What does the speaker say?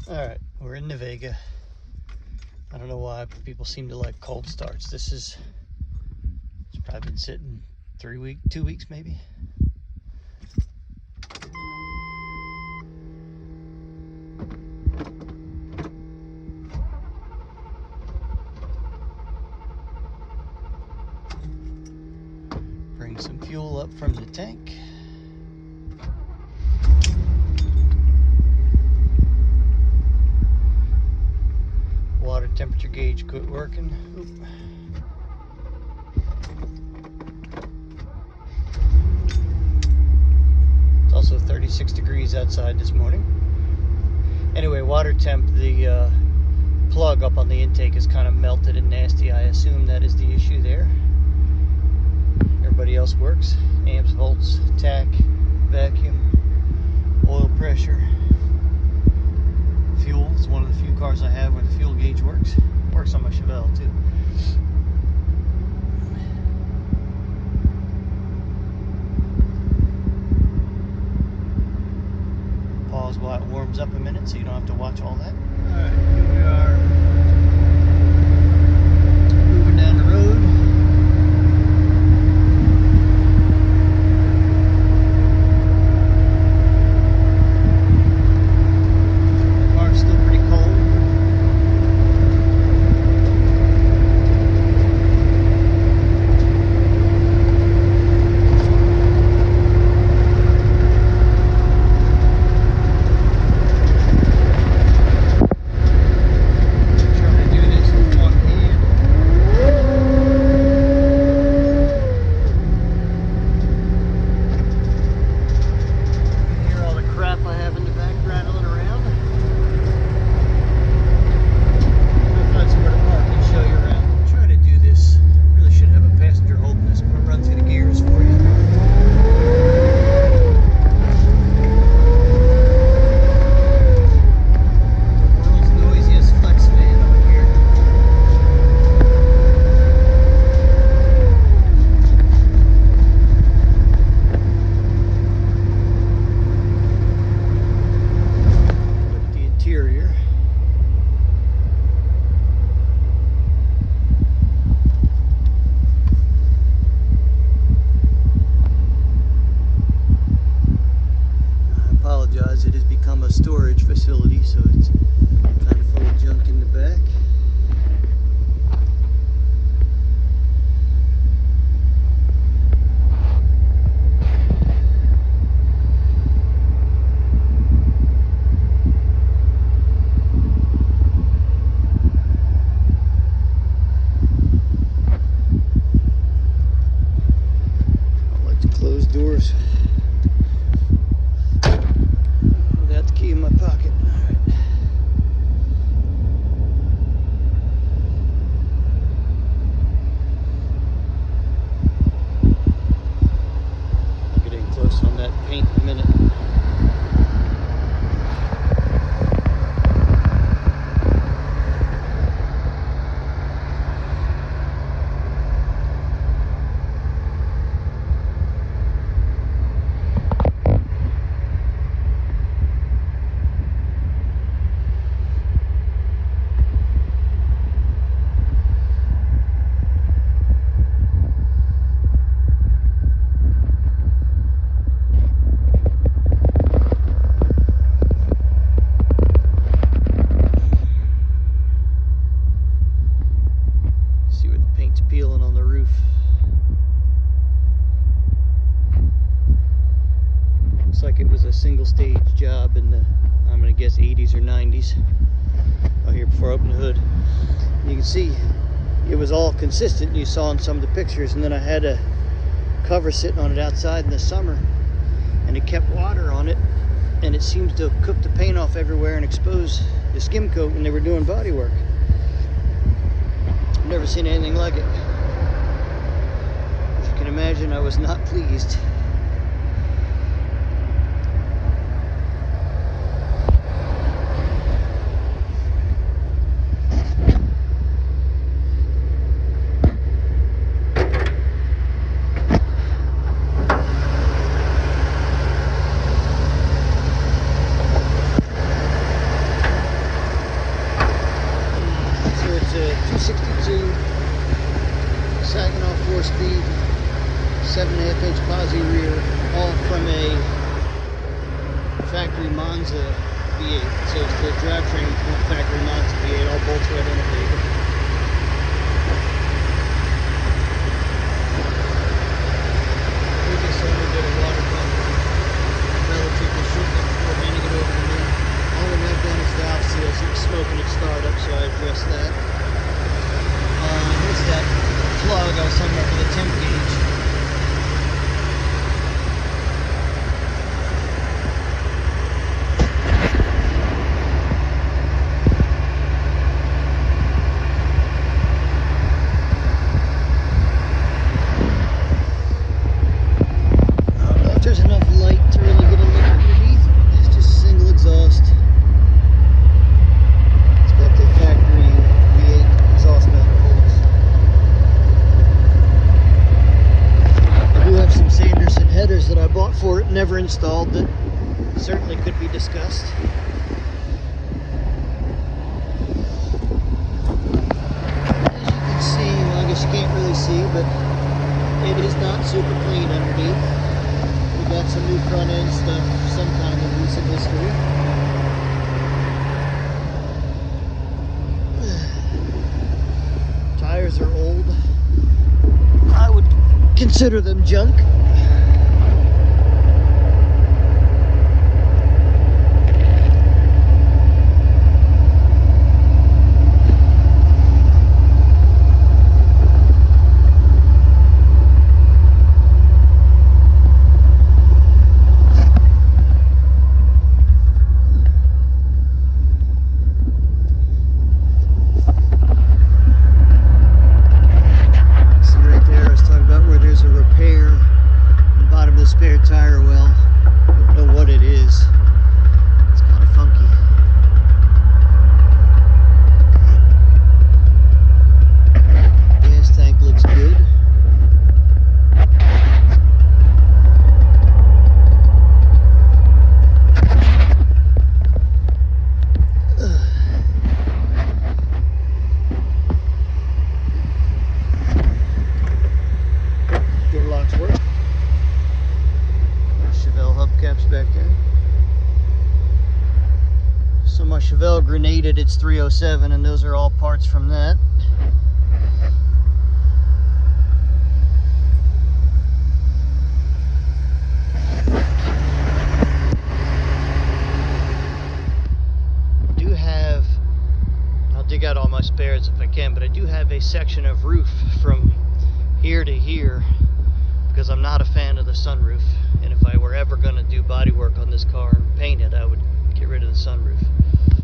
Alright, we're in the Vega. I don't know why, but people seem to like cold starts. It's probably been sitting 2 weeks maybe. Bring some fuel up from the tank. Water temperature gauge quit working. Oop. It's also 36 degrees outside this morning. Anyway, water temp, the plug up on the intake is kind of melted and nasty. I assume that is the issue there. Everybody else works. Amps, volts, tach, vacuum, oil pressure. Fuel. It's one of the few cars I have where the fuel gauge works. Works on my Chevelle too. Pause while it warms up a minute so you don't have to watch all that. Alright, here we are. Moving down the road. It has become a storage facility, so it's kind of full of junk in the back. I like to close doors. In my pocket. All right. I'll get in close on that paint in a minute. Peeling on the roof. Looks like it was a single stage job in the, I'm gonna guess 80s or 90s. Out here before I open the hood. You can see it was all consistent, you saw in some of the pictures, and then I had a cover sitting on it outside in the summer and it kept water on it, and it seems to cook the paint off everywhere and expose the skim coat when they were doing body work. Never seen anything like it. As you can imagine, I was not pleased. 7.5 inch posi rear, all from a factory Monza V8. So it's the drivetrain from the factory Monza V8, all bolts right in a Vega. We just only did a water pump relatively shortly before handing it over to me. All we have done is valve seals. It was smoking at startup, so I addressed that. What's that plug I was talking about for the temp gauge? I don't know if there's enough light to really get a look underneath. It's just a single exhaust. It's got the factory V8 exhaust manifolds. I do have some Sanderson headers that I bought for it, never installed, that certainly could be discussed. As you can see, well, I guess you can't really see, but it is not super clean underneath. We got some new front end stuff sometime in recent history. Tires are old. I would consider them junk. Spare tire well. I don't know what it is. It's kind of funky. Gas tank looks good. Door locks work. Hubcaps back there. So my Chevelle grenaded its 307, and those are all parts from that. I'll dig out all my spares if I can, but I do have a section of roof from here to here because I'm not a fan of the sunroof. And if I were ever going to do body work on this car and paint it, I would get rid of the sunroof.